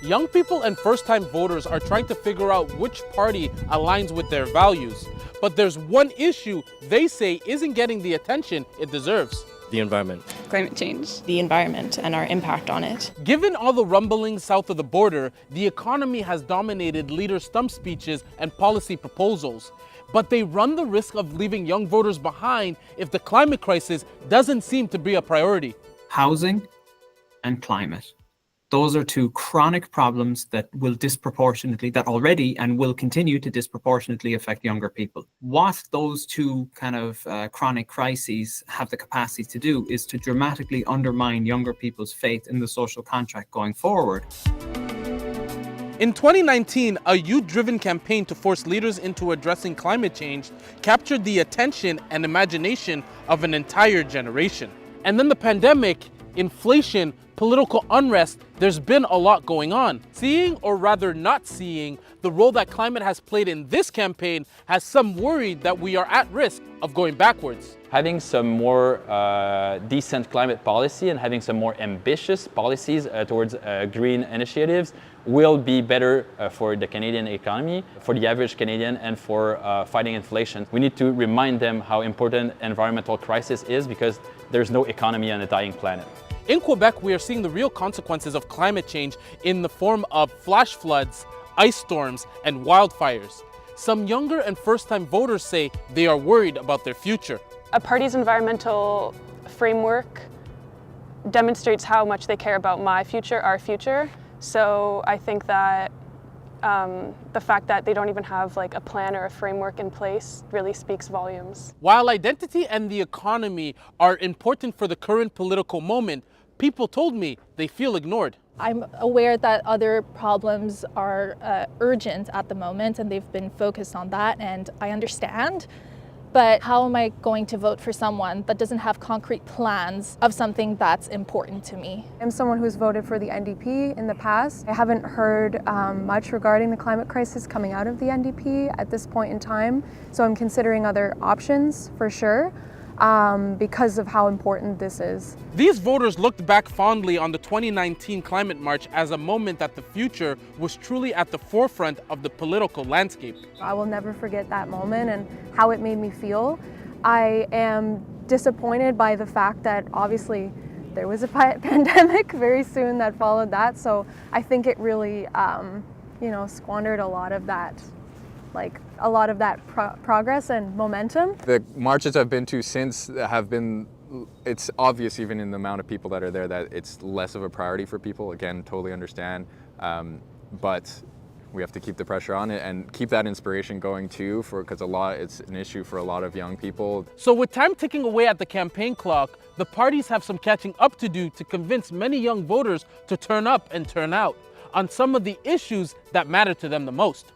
Young people and first-time voters are trying to figure out which party aligns with their values. But there's one issue they say isn't getting the attention it deserves. The environment. Climate change. The environment and our impact on it. Given all the rumblings south of the border, the economy has dominated leaders' stump speeches and policy proposals. But they run the risk of leaving young voters behind if the climate crisis doesn't seem to be a priority. Housing and climate. Those are two chronic problems that already and will continue to disproportionately affect younger people. What those two kind of chronic crises have the capacity to do is to dramatically undermine younger people's faith in the social contract going forward. In 2019, a youth-driven campaign to force leaders into addressing climate change captured the attention and imagination of an entire generation. And then the pandemic, inflation, political unrest, there's been a lot going on. Seeing, or rather not seeing, the role that climate has played in this campaign has some worried that we are at risk of going backwards. Having some more decent climate policy and having some more ambitious policies towards green initiatives will be better for the Canadian economy, for the average Canadian, and for fighting inflation. We need to remind them how important environmental crisis is, because there's no economy on a dying planet. In Quebec, we are seeing the real consequences of climate change in the form of flash floods, ice storms, and wildfires. Some younger and first-time voters say they are worried about their future. A party's environmental framework demonstrates how much they care about my future, our future. So I think that the fact that they don't even have like a plan or a framework in place really speaks volumes. While identity and the economy are important for the current political moment, people told me they feel ignored. I'm aware that other problems are urgent at the moment and they've been focused on that, and I understand. But how am I going to vote for someone that doesn't have concrete plans of something that's important to me? I'm someone who's voted for the NDP in the past. I haven't heard much regarding the climate crisis coming out of the NDP at this point in time, so I'm considering other options for sure. Because of how important this is. These voters looked back fondly on the 2019 climate march as a moment that the future was truly at the forefront of the political landscape. I will never forget that moment and how it made me feel. I am disappointed by the fact that obviously there was a pandemic very soon that followed that, so I think it really squandered a lot of that. Progress and momentum. The marches I've been to since have been, it's obvious even in the amount of people that are there that it's less of a priority for people. Again, totally understand, but we have to keep the pressure on it and keep that inspiration going too, because it's an issue for a lot of young people. So with time ticking away at the campaign clock, the parties have some catching up to do to convince many young voters to turn up and turn out on some of the issues that matter to them the most.